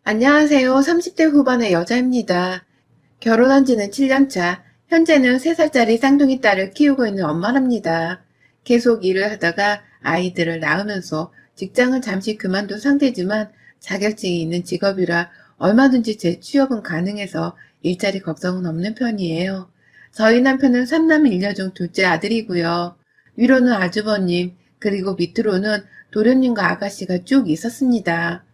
안녕하세요. 30대 후반의 여자입니다. 결혼한 지는 7년 차, 현재는 3살짜리 쌍둥이 딸을 키우고 있는 엄마랍니다. 계속 일을 하다가 아이들을 낳으면서 직장을 잠시 그만둔 상태지만 자격증이 있는 직업이라 얼마든지 재취업은 가능해서 일자리 걱정은 없는 편이에요. 저희 남편은 3남 1녀 중 둘째 아들이고요. 위로는 아주버님, 그리고 밑으로는 도련님과 아가씨가 쭉 있었습니다.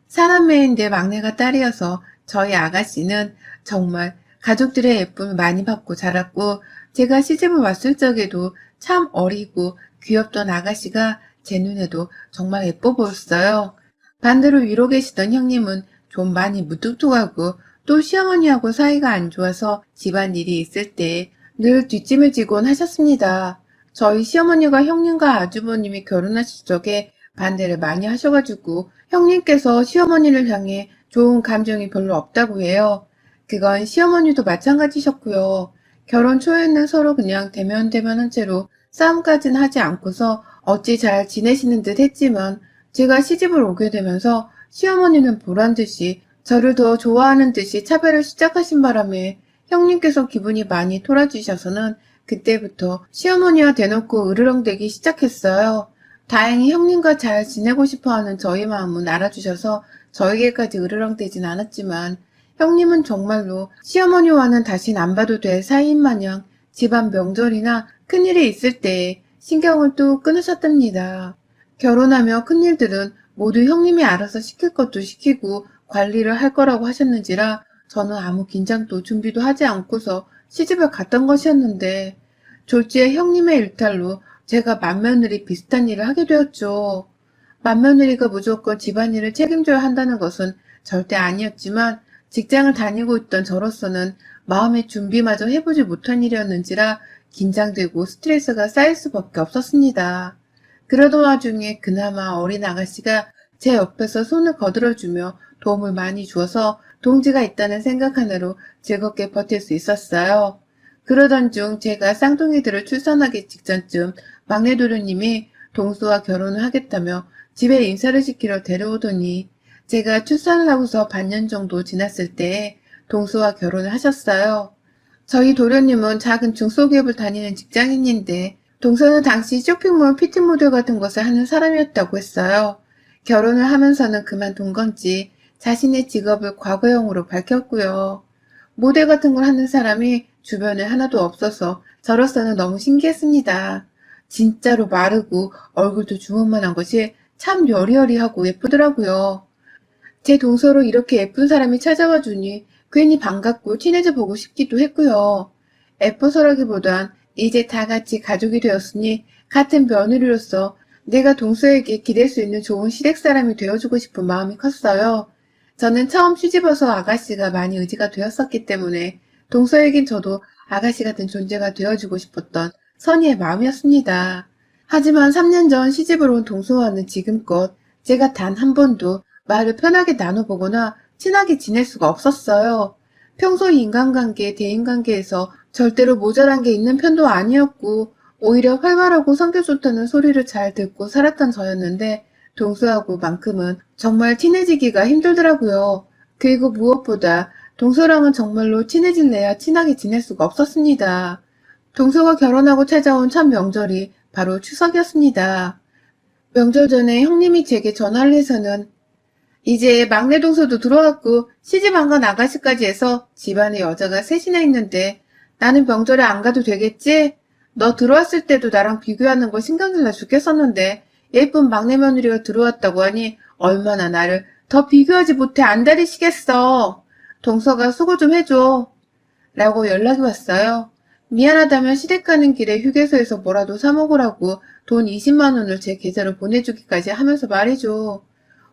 사남매인데 막내가 딸이어서 저희 아가씨는 정말 가족들의 예쁨을 많이 받고 자랐고, 제가 시집을 왔을 적에도 참 어리고 귀엽던 아가씨가 제 눈에도 정말 예뻐 보였어요. 반대로 위로 계시던 형님은 좀 많이 무뚝뚝하고 또 시어머니하고 사이가 안 좋아서 집안일이 있을 때 늘 뒷짐을 지곤 하셨습니다. 저희 시어머니가 형님과 아주버님이 결혼하실 적에 반대를 많이 하셔가지고 형님께서 시어머니를 향해 좋은 감정이 별로 없다고 해요. 그건 시어머니도 마찬가지셨고요. 결혼 초에는 서로 그냥 대면대면한 채로 싸움까지는 하지 않고서 어찌 잘 지내시는 듯 했지만 제가 시집을 오게 되면서 시어머니는 보란듯이 저를 더 좋아하는 듯이 차별을 시작하신 바람에 형님께서 기분이 많이 토라지셔서는 그때부터 시어머니와 대놓고 으르렁대기 시작했어요. 다행히 형님과 잘 지내고 싶어하는 저희 마음은 알아주셔서 저에게까지 으르렁대진 않았지만 형님은 정말로 시어머니와는 다신 안 봐도 될 사이인 마냥 집안 명절이나 큰일이 있을 때에 신경을 또 끊으셨답니다. 결혼하며 큰일들은 모두 형님이 알아서 시킬 것도 시키고 관리를 할 거라고 하셨는지라 저는 아무 긴장도 준비도 하지 않고서 시집을 갔던 것이었는데 졸지에 형님의 일탈로 제가 맏며느리 비슷한 일을 하게 되었죠. 맏며느리가 무조건 집안일을 책임져야 한다는 것은 절대 아니었지만 직장을 다니고 있던 저로서는 마음의 준비마저 해보지 못한 일이었는지라 긴장되고 스트레스가 쌓일 수밖에 없었습니다. 그러던 와중에 그나마 어린 아가씨가 제 옆에서 손을 거들어주며 도움을 많이 주어서 동지가 있다는 생각 하나로 즐겁게 버틸 수 있었어요. 그러던 중 제가 쌍둥이들을 출산하기 직전쯤 막내 도련님이 동수와 결혼을 하겠다며 집에 인사를 시키러 데려오더니 제가 출산을 하고서 반년 정도 지났을 때에 동수와 결혼을 하셨어요. 저희 도련님은 작은 중소기업을 다니는 직장인인데 동서는 당시 쇼핑몰 피팅 모델 같은 것을 하는 사람이었다고 했어요. 결혼을 하면서는 그만둔 건지 자신의 직업을 과거형으로 밝혔고요. 모델 같은 걸 하는 사람이 주변에 하나도 없어서 저로서는 너무 신기했습니다. 진짜로 마르고 얼굴도 주먹만한 것이 참 여리여리하고 예쁘더라고요. 제 동서로 이렇게 예쁜 사람이 찾아와 주니 괜히 반갑고 친해져 보고 싶기도 했고요. 예뻐서라기보단 이제 다 같이 가족이 되었으니 같은 며느리로서 내가 동서에게 기댈 수 있는 좋은 시댁 사람이 되어주고 싶은 마음이 컸어요. 저는 처음 시집와서 아가씨가 많이 의지가 되었었기 때문에 동서에겐 저도 아가씨 같은 존재가 되어주고 싶었던 선의의 마음이었습니다. 하지만 3년 전 시집을 온 동서와는 지금껏 제가 단 한 번도 말을 편하게 나눠보거나 친하게 지낼 수가 없었어요. 평소 인간관계, 대인관계에서 절대로 모자란 게 있는 편도 아니었고 오히려 활발하고 성격 좋다는 소리를 잘 듣고 살았던 저였는데 동서하고만큼은 정말 친해지기가 힘들더라고요. 그리고 무엇보다 동서랑은 정말로 친해질래야 친하게 지낼 수가 없었습니다. 동서가 결혼하고 찾아온 첫 명절이 바로 추석이었습니다. 명절 전에 형님이 제게 전화를 해서는 이제 막내 동서도 들어왔고 시집 안 간 아가씨까지 해서 집안에 여자가 셋이나 있는데 나는 명절에 안 가도 되겠지? 너 들어왔을 때도 나랑 비교하는 거 신경질 나 죽겠었는데 예쁜 막내 며느리가 들어왔다고 하니 얼마나 나를 더 비교하지 못해 안달이시겠어. 동서가 수고 좀 해줘. 라고 연락이 왔어요. 미안하다면 시댁 가는 길에 휴게소에서 뭐라도 사 먹으라고 돈 20만 원을 제 계좌로 보내주기까지 하면서 말이죠.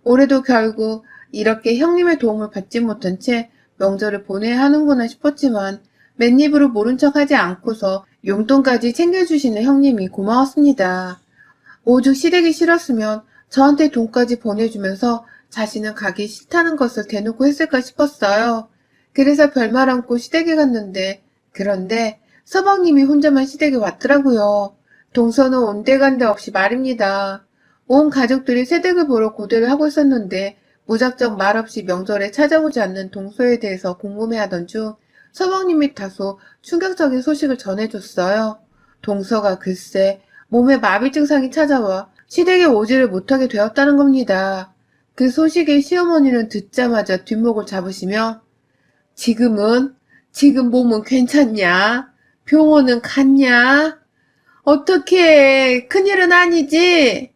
올해도 결국 이렇게 형님의 도움을 받지 못한 채 명절을 보내야 하는구나 싶었지만 맨입으로 모른 척하지 않고서 용돈까지 챙겨주시는 형님이 고마웠습니다. 오죽 시댁이 싫었으면 저한테 돈까지 보내주면서 자신은 가기 싫다는 것을 대놓고 했을까 싶었어요. 그래서 별말 않고 시댁에 갔는데 그런데 서방님이 혼자만 시댁에 왔더라고요. 동서는 온데간데 없이 말입니다. 온 가족들이 새댁을 보러 고대를 하고 있었는데 무작정 말없이 명절에 찾아오지 않는 동서에 대해서 궁금해하던 중 서방님이 다소 충격적인 소식을 전해줬어요. 동서가 글쎄 몸에 마비 증상이 찾아와 시댁에 오지를 못하게 되었다는 겁니다. 그 소식에 시어머니는 듣자마자 뒷목을 잡으시며 지금은? 지금 몸은 괜찮냐? 병원은 갔냐? 어떻게 큰일은 아니지?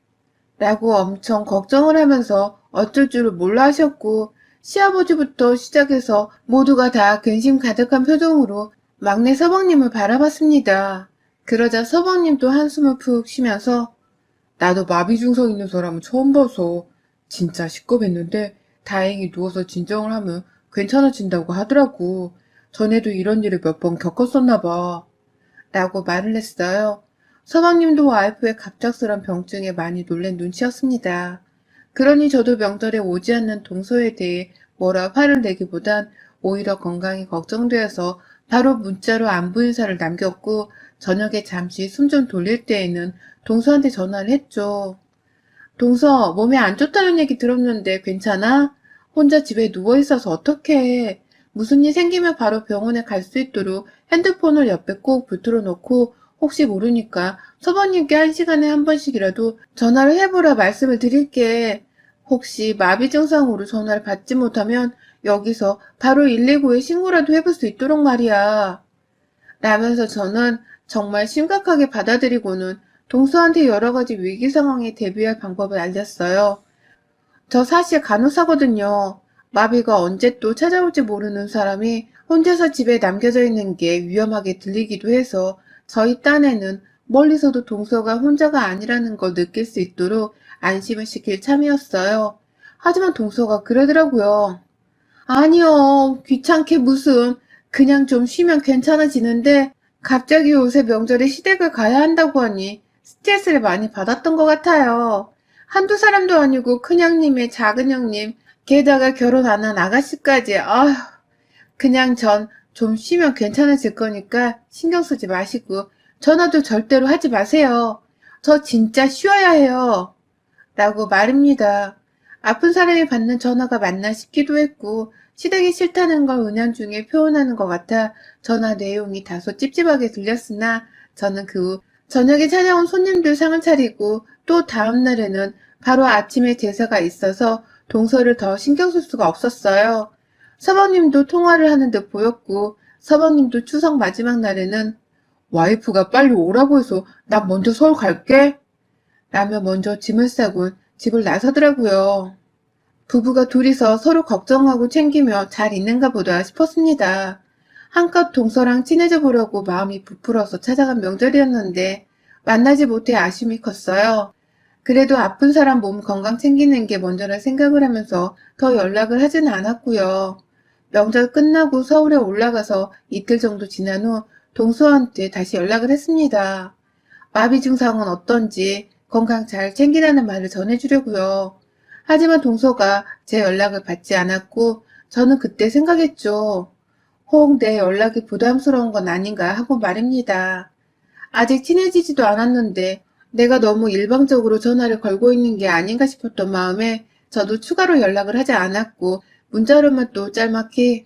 라고 엄청 걱정을 하면서 어쩔 줄을 몰라 하셨고 시아버지부터 시작해서 모두가 다 근심 가득한 표정으로 막내 서방님을 바라봤습니다. 그러자 서방님도 한숨을 푹 쉬면서 나도 마비 증상 있는 사람은 처음 봐서 진짜 시겁했는데 다행히 누워서 진정을 하면 괜찮아진다고 하더라고. 전에도 이런 일을 몇 번 겪었었나 봐. 라고 말을 했어요. 서방님도 와이프의 갑작스런 병증에 많이 놀란 눈치였습니다. 그러니 저도 명절에 오지 않는 동서에 대해 뭐라 화를 내기보단 오히려 건강이 걱정되어서 바로 문자로 안부 인사를 남겼고 저녁에 잠시 숨 좀 돌릴 때에는 동서한테 전화를 했죠. 동서, 몸에 안 좋다는 얘기 들었는데 괜찮아? 혼자 집에 누워있어서 어떡해. 무슨 일 생기면 바로 병원에 갈 수 있도록 핸드폰을 옆에 꼭 붙들어 놓고 혹시 모르니까 서방님께 1시간에 한 번씩이라도 전화를 해보라 말씀을 드릴게. 혹시 마비 증상으로 전화를 받지 못하면 여기서 바로 119에 신고라도 해볼 수 있도록 말이야. 라면서 저는 정말 심각하게 받아들이고는 동서한테 여러 가지 위기 상황에 대비할 방법을 알렸어요. 저 사실 간호사거든요. 마비가 언제 또 찾아올지 모르는 사람이 혼자서 집에 남겨져 있는 게 위험하게 들리기도 해서 저희 딴에는 멀리서도 동서가 혼자가 아니라는 걸 느낄 수 있도록 안심을 시킬 참이었어요. 하지만 동서가 그러더라고요. 아니요, 귀찮게 무슨. 그냥 좀 쉬면 괜찮아지는데 갑자기 요새 명절에 시댁을 가야 한다고 하니 스트레스를 많이 받았던 것 같아요. 한두 사람도 아니고 큰형님의 작은형님, 게다가 결혼 안 한 아가씨까지, 아휴, 그냥 전 좀 쉬면 괜찮아질 거니까 신경 쓰지 마시고 전화도 절대로 하지 마세요. 저 진짜 쉬어야 해요. 라고 말입니다. 아픈 사람이 받는 전화가 맞나 싶기도 했고 시댁이 싫다는 걸 은연중에 표현하는 것 같아 전화 내용이 다소 찝찝하게 들렸으나 저는 그 후 저녁에 찾아온 손님들 상을 차리고 또 다음 날에는 바로 아침에 제사가 있어서 동서를 더 신경 쓸 수가 없었어요. 서방님도 통화를 하는 듯 보였고 서방님도 추석 마지막 날에는 와이프가 빨리 오라고 해서 나 먼저 서울 갈게 라며 먼저 짐을 싸고 집을 나서더라고요. 부부가 둘이서 서로 걱정하고 챙기며 잘 있는가 보다 싶었습니다. 한껏 동서랑 친해져 보려고 마음이 부풀어서 찾아간 명절이었는데 만나지 못해 아쉬움이 컸어요. 그래도 아픈 사람 몸 건강 챙기는 게 먼저라 생각을 하면서 더 연락을 하진 않았고요. 명절 끝나고 서울에 올라가서 이틀 정도 지난 후 동서한테 다시 연락을 했습니다. 마비 증상은 어떤지 건강 잘 챙기라는 말을 전해주려고요. 하지만 동서가 제 연락을 받지 않았고 저는 그때 생각했죠. 혹 내 연락이 부담스러운 건 아닌가 하고 말입니다. 아직 친해지지도 않았는데 내가 너무 일방적으로 전화를 걸고 있는 게 아닌가 싶었던 마음에 저도 추가로 연락을 하지 않았고 문자로만 또 짤막히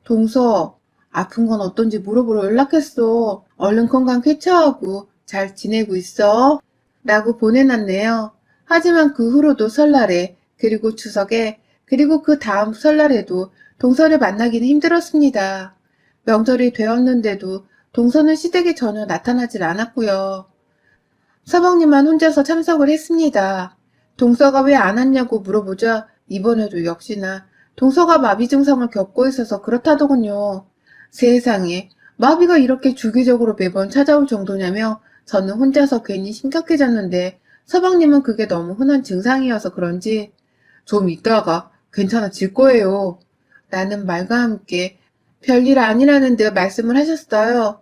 동서 아픈 건 어떤지 물어보러 연락했어. 얼른 건강 쾌차하고 잘 지내고 있어. 라고 보내놨네요. 하지만 그 후로도 설날에 그리고 추석에 그리고 그 다음 설날에도 동서를 만나기는 힘들었습니다. 명절이 되었는데도 동서는 시댁에 전혀 나타나질 않았고요. 서방님만 혼자서 참석을 했습니다. 동서가 왜 안 왔냐고 물어보자 이번에도 역시나 동서가 마비 증상을 겪고 있어서 그렇다더군요. 세상에 마비가 이렇게 주기적으로 매번 찾아올 정도냐며 저는 혼자서 괜히 심각해졌는데 서방님은 그게 너무 흔한 증상이어서 그런지 좀 있다가 괜찮아질 거예요. 라는 말과 함께 별일 아니라는 듯 말씀을 하셨어요.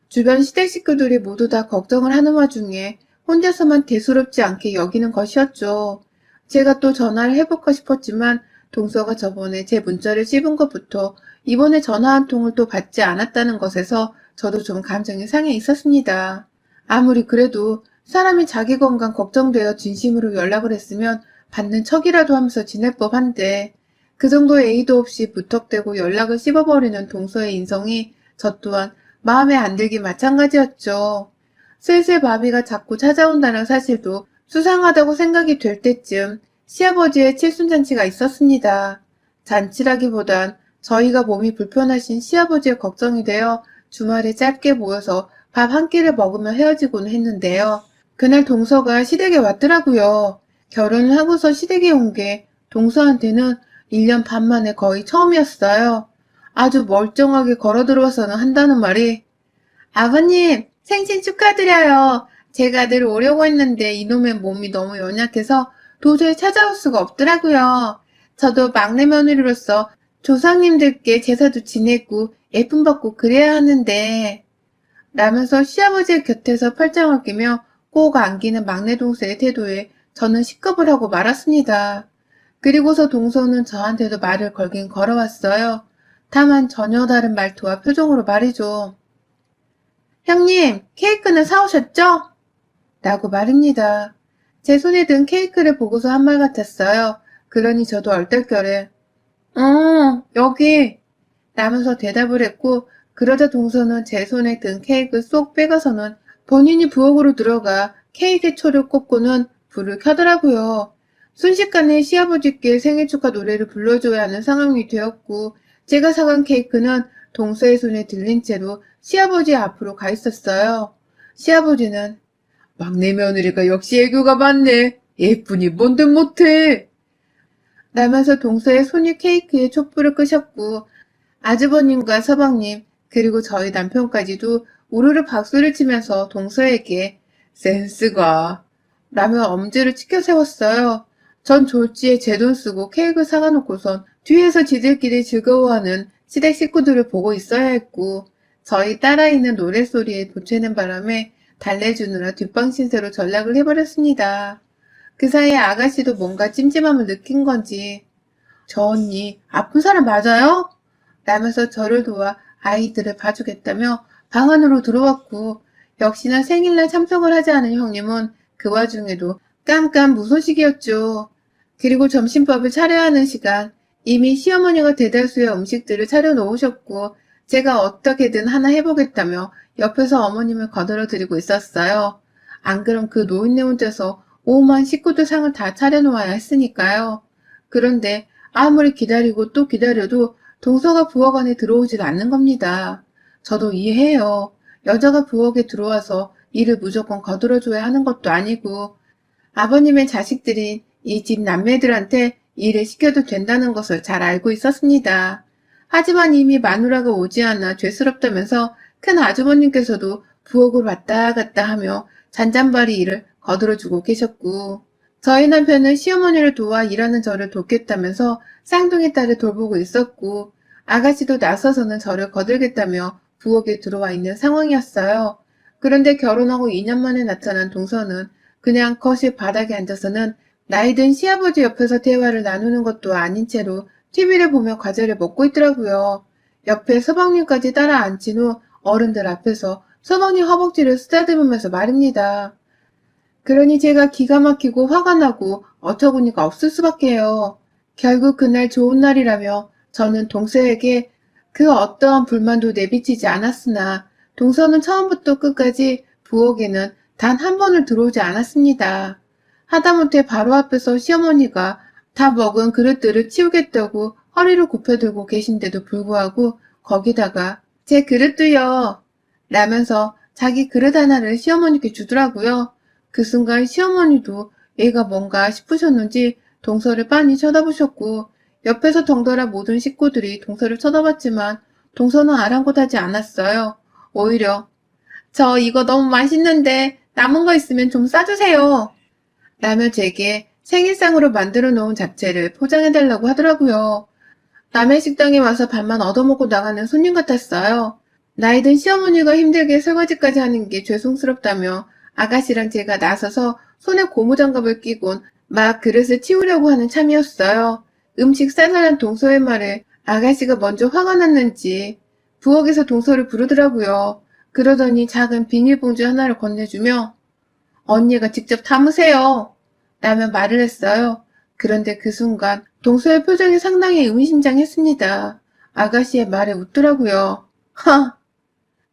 주변 시댁 식구들이 모두 다 걱정을 하는 와중에 혼자서만 대수롭지 않게 여기는 것이었죠. 제가 또 전화를 해볼까 싶었지만 동서가 저번에 제 문자를 씹은 것부터 이번에 전화 한 통을 또 받지 않았다는 것에서 저도 좀 감정이 상해 있었습니다. 아무리 그래도 사람이 자기 건강 걱정되어 진심으로 연락을 했으면 받는 척이라도 하면서 지낼 법한데 그 정도의 예의도 없이 무턱대고 연락을 씹어버리는 동서의 인성이 저 또한 마음에 안 들기 마찬가지였죠. 슬슬 마비가 자꾸 찾아온다는 사실도 수상하다고 생각이 될 때쯤 시아버지의 칠순잔치가 있었습니다. 잔치라기보단 저희가 몸이 불편하신 시아버지의 걱정이 되어 주말에 짧게 모여서 밥 한 끼를 먹으며 헤어지곤 했는데요. 그날 동서가 시댁에 왔더라고요. 결혼을 하고서 시댁에 온 게 동서한테는 1년 반 만에 거의 처음이었어요. 아주 멀쩡하게 걸어 들어와서는 한다는 말이 아버님, 생신 축하드려요. 제가 늘 오려고 했는데 이놈의 몸이 너무 연약해서 도저히 찾아올 수가 없더라고요. 저도 막내 며느리로서 조상님들께 제사도 지내고 예쁨 받고 그래야 하는데 라면서 시아버지의 곁에서 팔짱을 끼며 꼭 안기는 막내 동생의 태도에 저는 시겁을 하고 말았습니다. 그리고서 동서는 저한테도 말을 걸긴 걸어왔어요. 다만 전혀 다른 말투와 표정으로 말이죠. 형님, 케이크는 사오셨죠? 라고 말입니다. 제 손에 든 케이크를 보고서 한 말 같았어요. 그러니 저도 얼떨결에 여기 라면서 대답을 했고 그러자 동서는 제 손에 든 케이크 쏙 빼가서는 본인이 부엌으로 들어가 케이크의 초를 꽂고는 불을 켜더라고요. 순식간에 시아버지께 생일 축하 노래를 불러줘야 하는 상황이 되었고 제가 사간 케이크는 동서의 손에 들린 채로 시아버지 앞으로 가 있었어요. 시아버지는 막내 며느리가 역시 애교가 많네. 예쁘니 뭔들 못해. 라면서 동서의 손이 케이크에 촛불을 끄셨고 아주버님과 서방님 그리고 저희 남편까지도 우르르 박수를 치면서 동서에게 센스가 라며 엄지를 치켜 세웠어요. 전 졸지에 제 돈 쓰고 케이크 사가 놓고선 뒤에서 지들끼리 즐거워하는 시댁 식구들을 보고 있어야 했고 저희 딸아이는 노랫소리에 보채는 바람에 달래주느라 뒷방 신세로 전락을 해버렸습니다. 그 사이에 아가씨도 뭔가 찜찜함을 느낀 건지 저 언니 아픈 사람 맞아요? 라면서 저를 도와 아이들을 봐주겠다며 방 안으로 들어왔고 역시나 생일날 참석을 하지 않은 형님은 그 와중에도 깜깜 무소식이었죠. 그리고 점심밥을 차려야 하는 시간 이미 시어머니가 대다수의 음식들을 차려 놓으셨고 제가 어떻게든 하나 해보겠다며 옆에서 어머님을 거들어드리고 있었어요. 안 그럼 그 노인네 혼자서 오만 식구들 상을 다 차려놓아야 했으니까요. 그런데 아무리 기다리고 또 기다려도 동서가 부엌 안에 들어오질 않는 겁니다. 저도 이해해요. 여자가 부엌에 들어와서 일을 무조건 거들어줘야 하는 것도 아니고 아버님의 자식들인 이 집 남매들한테 일을 시켜도 된다는 것을 잘 알고 있었습니다. 하지만 이미 마누라가 오지 않아 죄스럽다면서 큰 아주버님께서도 부엌을 왔다 갔다 하며 잔잔바리 일을 거들어주고 계셨고 저희 남편은 시어머니를 도와 일하는 저를 돕겠다면서 쌍둥이 딸을 돌보고 있었고 아가씨도 나서서는 저를 거들겠다며 부엌에 들어와 있는 상황이었어요. 그런데 결혼하고 2년 만에 나타난 동서는 그냥 거실 바닥에 앉아서는 나이든 시아버지 옆에서 대화를 나누는 것도 아닌 채로 TV를 보며 과자를 먹고 있더라고요. 옆에 서방님까지 따라 앉힌 후 어른들 앞에서 서방님 허벅지를 쓰다듬으면서 말입니다. 그러니 제가 기가 막히고 화가 나고 어처구니가 없을 수밖에요. 결국 그날 좋은 날이라며 저는 동서에게 그 어떠한 불만도 내비치지 않았으나 동서는 처음부터 끝까지 부엌에는 단 한 번을 들어오지 않았습니다. 하다못해 바로 앞에서 시어머니가 다 먹은 그릇들을 치우겠다고 허리를 굽혀들고 계신데도 불구하고 거기다가 제 그릇도요 라면서 자기 그릇 하나를 시어머니께 주더라고요. 그 순간 시어머니도 얘가 뭔가 싶으셨는지 동서를 빤히 쳐다보셨고 옆에서 덩달아 모든 식구들이 동서를 쳐다봤지만 동서는 아랑곳하지 않았어요. 오히려 저 이거 너무 맛있는데 남은 거 있으면 좀 싸주세요. 라며 제게 생일상으로 만들어 놓은 잡채를 포장해달라고 하더라고요. 남의 식당에 와서 밥만 얻어먹고 나가는 손님 같았어요. 나이든 시어머니가 힘들게 설거지까지 하는 게 죄송스럽다며 아가씨랑 제가 나서서 손에 고무장갑을 끼곤 막 그릇을 치우려고 하는 참이었어요. 음식 싸달란 동서의 말에 아가씨가 먼저 화가 났는지 부엌에서 동서를 부르더라고요. 그러더니 작은 비닐봉지 하나를 건네주며 언니가 직접 담으세요. 라며 말을 했어요. 그런데 그 순간 동서의 표정이 상당히 의미심장했습니다. 아가씨의 말에 웃더라고요. 하!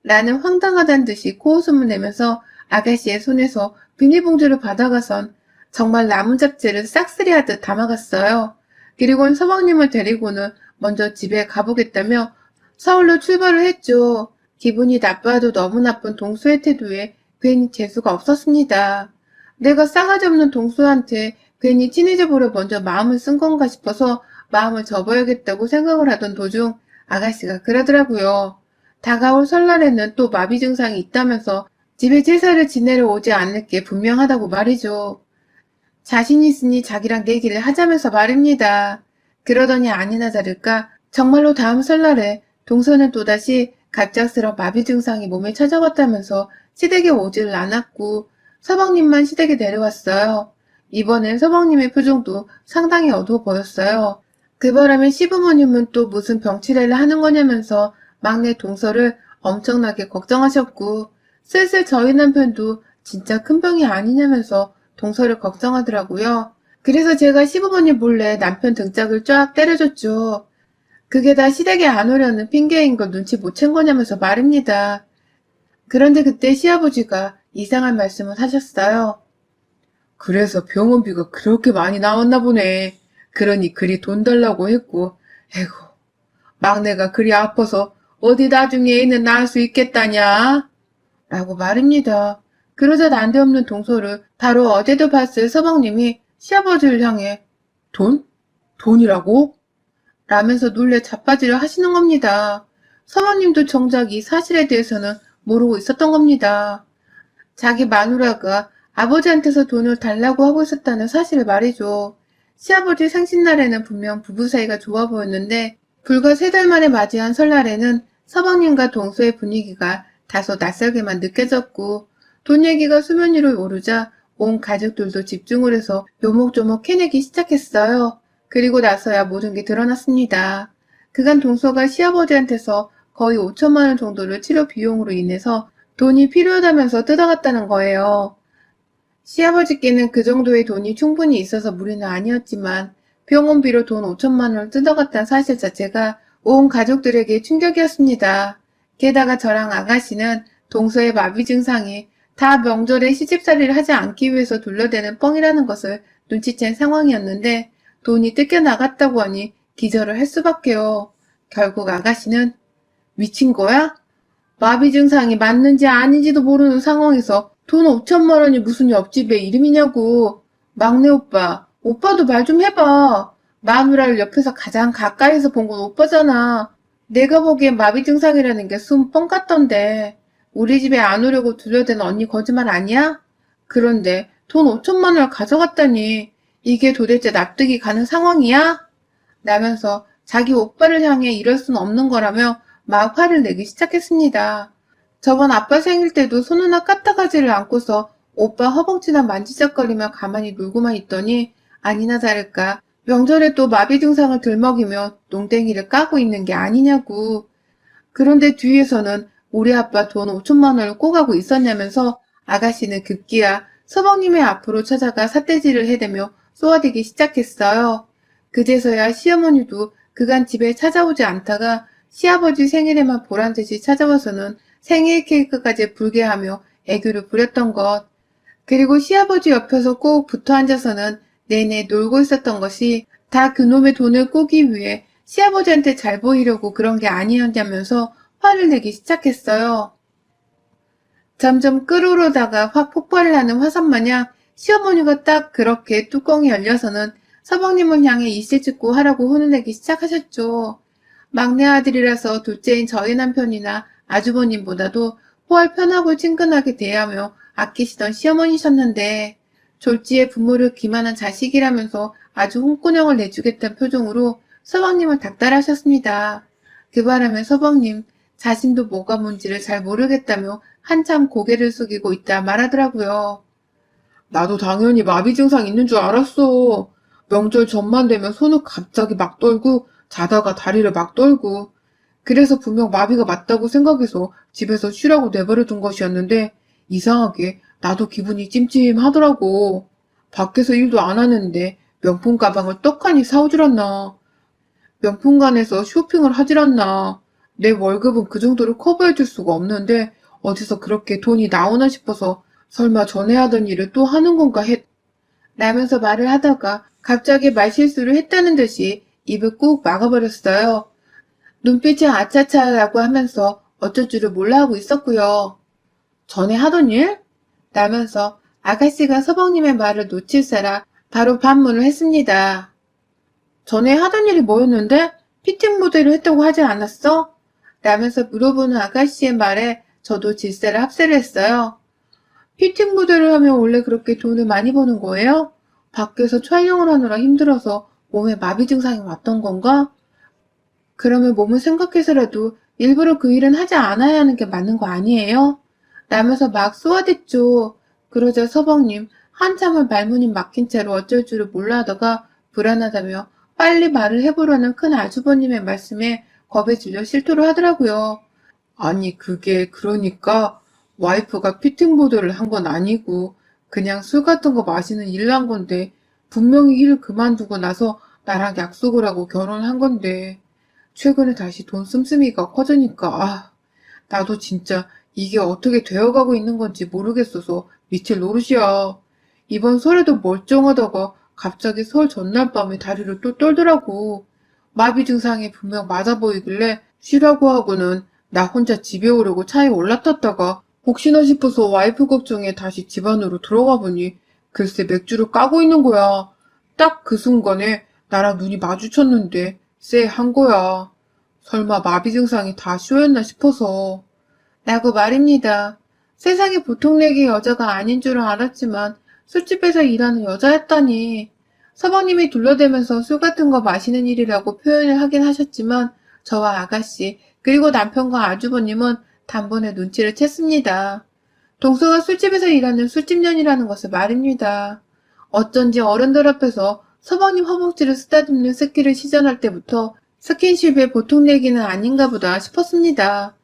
나는 황당하단 듯이 코웃음을 내면서 아가씨의 손에서 비닐봉지를 받아가선 정말 나무 잡채를 싹쓸이하듯 담아갔어요. 그리고는 서방님을 데리고는 먼저 집에 가보겠다며 서울로 출발을 했죠. 기분이 나빠도 너무 나쁜 동수의 태도에 괜히 재수가 없었습니다. 내가 싸가지 없는 동수한테 괜히 친해져 보려 먼저 마음을 쓴 건가 싶어서 마음을 접어야겠다고 생각을 하던 도중 아가씨가 그러더라고요. 다가올 설날에는 또 마비 증상이 있다면서 집에 제사를 지내러 오지 않을 게 분명하다고 말이죠. 자신 있으니 자기랑 내기를 하자면서 말입니다. 그러더니 아니나 다를까 정말로 다음 설날에 동서는 또다시 갑작스런 마비 증상이 몸에 찾아왔다면서 시댁에 오지를 않았고 서방님만 시댁에 내려왔어요. 이번엔 서방님의 표정도 상당히 어두워 보였어요. 그 바람에 시부모님은 또 무슨 병치레를 하는 거냐면서 막내 동서를 엄청나게 걱정하셨고 슬슬 저희 남편도 진짜 큰 병이 아니냐면서 동서를 걱정하더라고요. 그래서 제가 시부모님 몰래 남편 등짝을 쫙 때려줬죠. 그게 다 시댁에 안 오려는 핑계인 걸 눈치 못 챈 거냐면서 말입니다. 그런데 그때 시아버지가 이상한 말씀을 하셨어요. 그래서 병원비가 그렇게 많이 나왔나 보네. 그러니 그리 돈 달라고 했고, 에고, 막내가 그리 아파서 어디 나중에 애는 낳을 수 있겠다냐? 라고 말입니다. 그러자 난데없는 동서를 바로 어제도 봤을 서방님이 시아버지를 향해 돈? 돈이라고? 라면서 놀래 자빠지를 하시는 겁니다. 서방님도 정작 이 사실에 대해서는 모르고 있었던 겁니다. 자기 마누라가 아버지한테서 돈을 달라고 하고 있었다는 사실을 말이죠. 시아버지 생신날에는 분명 부부 사이가 좋아 보였는데 불과 3달 만에 맞이한 설날에는 서방님과 동서의 분위기가 다소 낯설게만 느껴졌고 돈 얘기가 수면 위로 오르자 온 가족들도 집중을 해서 요목조목 캐내기 시작했어요. 그리고 나서야 모든 게 드러났습니다. 그간 동서가 시아버지한테서 거의 5천만 원 정도를 치료 비용으로 인해서 돈이 필요하다면서 뜯어갔다는 거예요. 시아버지께는 그 정도의 돈이 충분히 있어서 무리는 아니었지만 병원비로 돈 5천만 원을 뜯어갔다는 사실 자체가 온 가족들에게 충격이었습니다. 게다가 저랑 아가씨는 동서의 마비 증상이 다 명절에 시집살이를 하지 않기 위해서 둘러대는 뻥이라는 것을 눈치챈 상황이었는데 돈이 뜯겨나갔다고 하니 기절을 할 수밖에요. 결국 아가씨는 미친 거야? 마비 증상이 맞는지 아닌지도 모르는 상황에서 돈 5천만 원이 무슨 옆집의 이름이냐고. 막내 오빠, 오빠도 말 좀 해봐. 마누라를 옆에서 가장 가까이서 본 건 오빠잖아. 내가 보기엔 마비 증상이라는 게 숨 뻥 같던데. 우리 집에 안 오려고 둘러댄 언니 거짓말 아니야? 그런데 돈 5천만 원을 가져갔다니 이게 도대체 납득이 가는 상황이야? 라면서 자기 오빠를 향해 이럴 순 없는 거라며 막 화를 내기 시작했습니다. 저번 아빠 생일 때도 손 하나 까딱하지를 않고서 오빠 허벅지나 만지작거리며 가만히 놀고만 있더니 아니나 다를까 명절에 또 마비 증상을 들먹이며 농땡이를 까고 있는 게 아니냐고. 그런데 뒤에서는 우리 아빠 돈 5천만 원을 꼬가고 있었냐면서 아가씨는 급기야 서방님의 앞으로 찾아가 삿대질을 해대며 쏘아대기 시작했어요. 그제서야 시어머니도 그간 집에 찾아오지 않다가 시아버지 생일에만 보란듯이 찾아와서는 생일 케이크까지 불게 하며 애교를 부렸던 것. 그리고 시아버지 옆에서 꼭 붙어 앉아서는 내내 놀고 있었던 것이 다 그놈의 돈을 꾸기 위해 시아버지한테 잘 보이려고 그런 게 아니었냐면서 화를 내기 시작했어요. 점점 끓어오르다가 확 폭발을 하는 화산 마냥 시어머니가 딱 그렇게 뚜껑이 열려서는 서방님을 향해 이실 찍고 하라고 혼을 내기 시작하셨죠. 막내 아들이라서 둘째인 저희 남편이나 아주버님보다도 훨 편하고 친근하게 대하며 아끼시던 시어머니셨는데 졸지에 부모를 기만한 자식이라면서 아주 홍군형을 내주겠다는 표정으로 서방님을 닥달하셨습니다. 그 바람에 서방님 자신도 뭐가 뭔지를 잘 모르겠다며 한참 고개를 숙이고 있다 말하더라고요. 나도 당연히 마비 증상 있는 줄 알았어. 명절 전만 되면 손을 갑자기 막 떨고 자다가 다리를 막 떨고 그래서 분명 마비가 맞다고 생각해서 집에서 쉬라고 내버려둔 것이었는데 이상하게 나도 기분이 찜찜하더라고. 밖에서 일도 안 하는데 명품 가방을 떡하니 사오질 않나. 명품관에서 쇼핑을 하질 않나. 내 월급은 그 정도로 커버해줄 수가 없는데 어디서 그렇게 돈이 나오나 싶어서 설마 전에 하던 일을 또 하는 건가 라면서 말을 하다가 갑자기 말실수를 했다는 듯이 입을 꾹 막아버렸어요. 눈빛이 아차차라고 하면서 어쩔 줄을 몰라 하고 있었고요. 전에 하던 일? 라면서 아가씨가 서방님의 말을 놓칠세라 바로 반문을 했습니다. 전에 하던 일이 뭐였는데? 피팅 모델을 했다고 하지 않았어? 라면서 물어보는 아가씨의 말에 저도 질세를 합세를 했어요. 피팅 모델을 하면 원래 그렇게 돈을 많이 버는 거예요? 밖에서 촬영을 하느라 힘들어서 몸에 마비 증상이 왔던 건가? 그러면 몸을 생각해서라도 일부러 그 일은 하지 않아야 하는 게 맞는 거 아니에요? 라면서 막 쏘아댔죠. 그러자 서방님 한참을 말문이 막힌 채로 어쩔 줄을 몰라 하다가 불안하다며 빨리 말을 해보려는 큰 아주버님의 말씀에 겁에 질려 실토를 하더라고요. 아니 그게 그러니까 와이프가 피팅보드를 한 건 아니고 그냥 술 같은 거 마시는 일을 한 건데 분명히 일을 그만두고 나서 나랑 약속을 하고 결혼한 건데 최근에 다시 돈 씀씀이가 커지니까 나도 진짜 이게 어떻게 되어가고 있는 건지 모르겠어서 미칠 노릇이야. 이번 설에도 멀쩡하다가 갑자기 설 전날 밤에 다리를 또 떨더라고. 마비 증상이 분명 맞아 보이길래 쉬라고 하고는 나 혼자 집에 오려고 차에 올라탔다가 혹시나 싶어서 와이프 걱정에 다시 집 안으로 들어가 보니 글쎄 맥주를 까고 있는 거야. 딱 그 순간에 나랑 눈이 마주쳤는데 쎄한 거야. 설마 마비 증상이 다 쇼였나 싶어서. 라고 말입니다. 세상에 보통 내기 여자가 아닌 줄은 알았지만 술집에서 일하는 여자였다니. 서방님이 둘러대면서 술 같은 거 마시는 일이라고 표현을 하긴 하셨지만 저와 아가씨 그리고 남편과 아주버님은 단번에 눈치를 챘습니다. 동서가 술집에서 일하는 술집년이라는 것을 말입니다. 어쩐지 어른들 앞에서 서방님 허벅지를 쓰다듬는 스키를 시전할 때부터 스킨십의 보통 내기는 아닌가 보다 싶었습니다.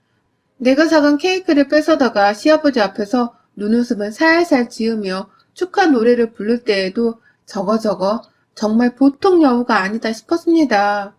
내가 사간 케이크를 뺏어다가 시아버지 앞에서 눈웃음을 살살 지으며 축하 노래를 부를 때에도 저거 정말 보통 여우가 아니다 싶었습니다.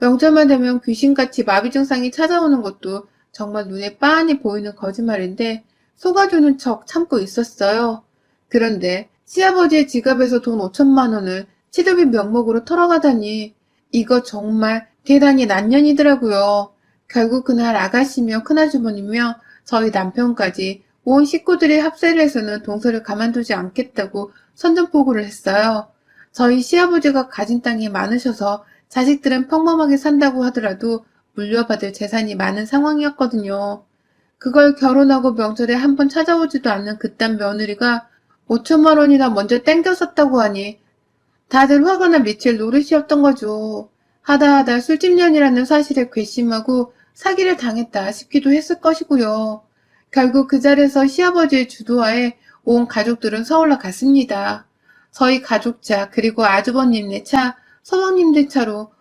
명절만 되면 귀신같이 마비 증상이 찾아오는 것도 정말 눈에 빤히 보이는 거짓말인데 속아주는 척 참고 있었어요. 그런데 시아버지의 지갑에서 돈 5천만 원을 치료비 명목으로 털어가다니 이거 정말 대단히 난년이더라고요. 결국 그날 아가씨며 큰아주머니며 저희 남편까지 온 식구들이 합세를 해서는 동서를 가만두지 않겠다고 선전포고를 했어요. 저희 시아버지가 가진 땅이 많으셔서 자식들은 평범하게 산다고 하더라도 물려받을 재산이 많은 상황이었거든요. 그걸 결혼하고 명절에 한 번 찾아오지도 않는 그딴 며느리가 5천만 원이나 먼저 땡겼었다고 하니 다들 화가 나 미칠 노릇이었던 거죠. 하다하다 술집년이라는 사실에 괘씸하고 사기를 당했다 싶기도 했을 것이고요. 결국 그 자리에서 시아버지의 주도하에 온 가족들은 서울로 갔습니다. 저희 가족차 그리고 아주버님네 차, 서방님들 차로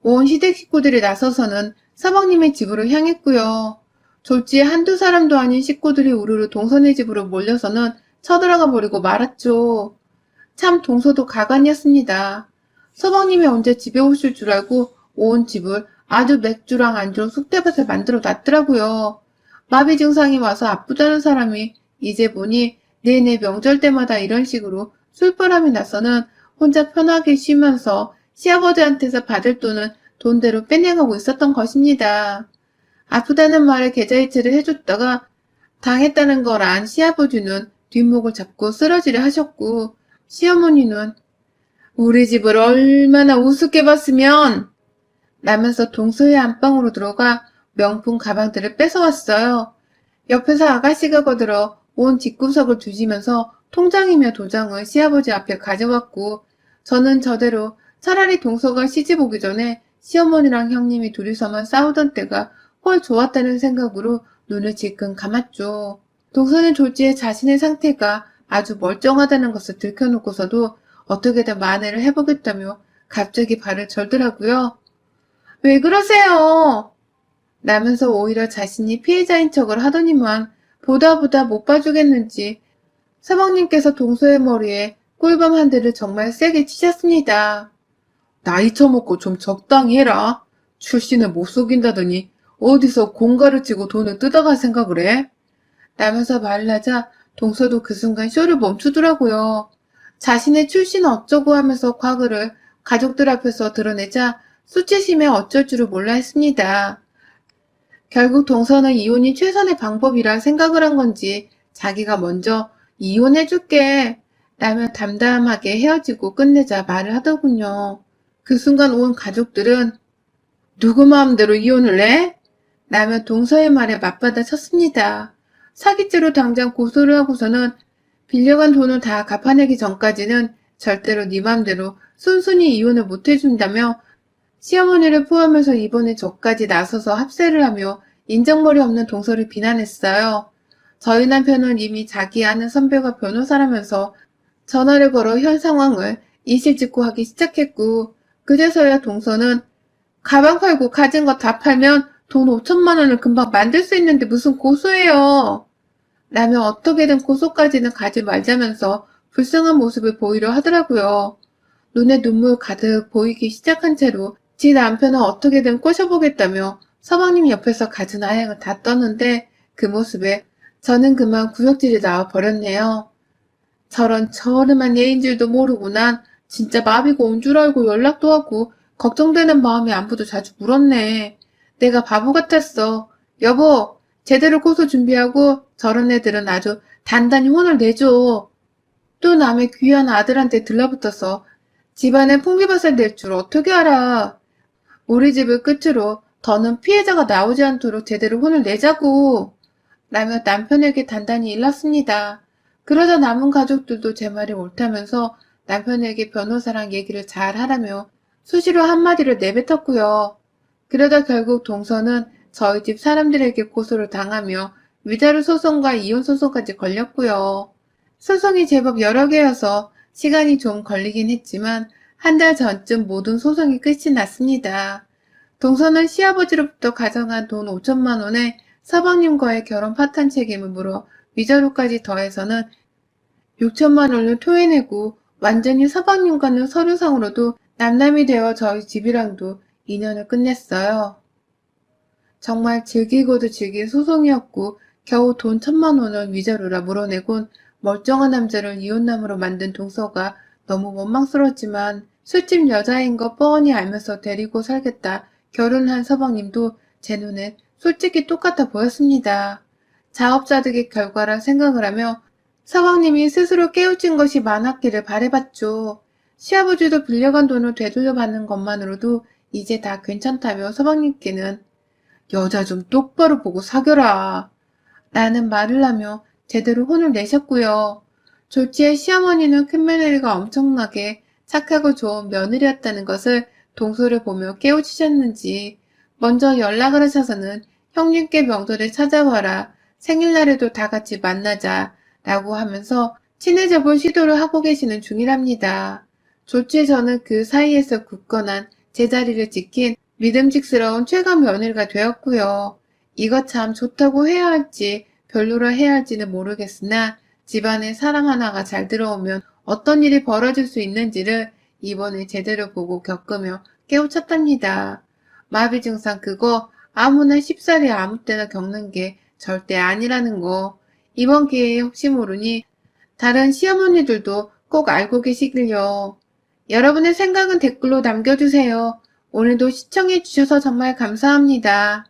온 시댁 식구들이 나서서는 서방님의 집으로 향했고요. 졸지에 한두 사람도 아닌 식구들이 우르르 동서네 집으로 몰려서는 쳐들어가 버리고 말았죠. 참 동서도 가관이었습니다. 서방님이 언제 집에 오실 줄 알고 온 집을 아주 맥주랑 안주로 쑥대밭을 만들어 놨더라고요. 마비 증상이 와서 아프다는 사람이 이제 보니 내내 명절 때마다 이런 식으로 술바람이 나서는 혼자 편하게 쉬면서 시아버지한테서 받을 돈은 돈대로 빼내가고 있었던 것입니다. 아프다는 말에 계좌이체를 해줬다가 당했다는 걸 안 시아버지는 뒷목을 잡고 쓰러지려 하셨고 시어머니는 우리 집을 얼마나 우습게 봤으면 라면서 동서의 안방으로 들어가 명품 가방들을 뺏어왔어요. 옆에서 아가씨가 거들어 온 뒷구석을 뒤지면서 통장이며 도장을 시아버지 앞에 가져왔고 저는 저대로 차라리 동서가 시집 오기 전에 시어머니랑 형님이 둘이서만 싸우던 때가 훨 좋았다는 생각으로 눈을 질끈 감았죠. 동서는 졸지에 자신의 상태가 아주 멀쩡하다는 것을 들켜놓고서도 어떻게든 만회를 해보겠다며 갑자기 발을 절더라고요. 왜 그러세요? 라면서 오히려 자신이 피해자인 척을 하더니만 보다 못 봐주겠는지 서방님께서 동서의 머리에 꿀밤 한 대를 정말 세게 치셨습니다. 나이 처먹고 좀 적당히 해라. 출신을 못 속인다더니 어디서 공가를 치고 돈을 뜯어갈 생각을 해? 라면서 말을 하자 동서도 그 순간 쇼를 멈추더라고요. 자신의 출신 어쩌고 하면서 과거를 가족들 앞에서 드러내자 수치심에 어쩔 줄을 몰라 했습니다. 결국 동서는 이혼이 최선의 방법이라 생각을 한 건지 자기가 먼저 이혼해줄게 라며 담담하게 헤어지고 끝내자 말을 하더군요. 그 순간 온 가족들은 누구 마음대로 이혼을 해? 라며 동서의 말에 맞받아 쳤습니다. 사기죄로 당장 고소를 하고서는 빌려간 돈을 다 갚아내기 전까지는 절대로 네 맘대로 순순히 이혼을 못 해준다며 시어머니를 포함해서 이번에 저까지 나서서 합세를 하며 인정머리 없는 동서를 비난했어요. 저희 남편은 이미 자기 아는 선배가 변호사라면서 전화를 걸어 현 상황을 이실직고하기 시작했고 그제서야 동서는 가방 팔고 가진 거 다 팔면 돈 5천만 원을 금방 만들 수 있는데 무슨 고소해요. 라며 어떻게든 고소까지는 가지 말자면서 불쌍한 모습을 보이려 하더라고요. 눈에 눈물 가득 보이기 시작한 채로 지 남편은 어떻게든 꼬셔보겠다며 서방님 옆에서 가진 아양을 다 떴는데 그 모습에 저는 그만 구역질이 나와 버렸네요. 저런 저렴한 예인 줄도 모르고 난 진짜 마비가 온 줄 알고 연락도 하고 걱정되는 마음에 안부도 자주 물었네. 내가 바보 같았어. 여보, 제대로 고소 준비하고 저런 애들은 아주 단단히 혼을 내줘. 또 남의 귀한 아들한테 들러붙어서 집안에 풍비박살 낼 줄 어떻게 알아. 우리 집을 끝으로 더는 피해자가 나오지 않도록 제대로 혼을 내자고. 라며 남편에게 단단히 일렀습니다. 그러자 남은 가족들도 제 말이 옳다면서 남편에게 변호사랑 얘기를 잘 하라며 수시로 한마디를 내뱉었고요. 그러다 결국 동서는 저희 집 사람들에게 고소를 당하며 위자료 소송과 이혼 소송까지 걸렸고요. 소송이 제법 여러 개여서 시간이 좀 걸리긴 했지만 한 달 전쯤 모든 소송이 끝이 났습니다. 동서는 시아버지로부터 가져간 돈 5천만 원에 서방님과의 결혼 파탄 책임을 물어 위자료까지 더해서는 6천만 원을 토해내고 완전히 서방님과는 서류상으로도 남남이 되어 저희 집이랑도 인연을 끝냈어요. 정말 즐기고도 즐긴 소송이었고 겨우 돈 1천만 원을 위자료라 물어내곤 멀쩡한 남자를 이혼남으로 만든 동서가 너무 원망스러웠지만 술집 여자인 거 뻔히 알면서 데리고 살겠다 결혼한 서방님도 제 눈엔 솔직히 똑같아 보였습니다. 자업자득의 결과라 생각을 하며 서방님이 스스로 깨우친 것이 많았기를 바라봤죠. 시아버지도 빌려간 돈을 되돌려 받는 것만으로도 이제 다 괜찮다며 서방님께는 여자 좀 똑바로 보고 사겨라 라는 말을 하며 제대로 혼을 내셨고요. 졸지에 시어머니는 큰며느리가 엄청나게 착하고 좋은 며느리였다는 것을 동서를 보며 깨우치셨는지 먼저 연락을 하셔서는 형님께 명절에 찾아와라 생일날에도 다 같이 만나자 라고 하면서 친해져 볼 시도를 하고 계시는 중이랍니다. 졸지에 저는 그 사이에서 굳건한 제자리를 지킨 믿음직스러운 최강 며느리가 되었고요. 이거 참 좋다고 해야 할지 별로라 해야 할지는 모르겠으나 집안에 사람 하나가 잘 들어오면 어떤 일이 벌어질 수 있는지를 이번에 제대로 보고 겪으며 깨우쳤답니다. 마비 증상 그거 아무나 쉽사리 아무 때나 겪는 게 절대 아니라는 거 이번 기회에 혹시 모르니 다른 시어머니들도 꼭 알고 계시길요. 여러분의 생각은 댓글로 남겨주세요. 오늘도 시청해주셔서 정말 감사합니다.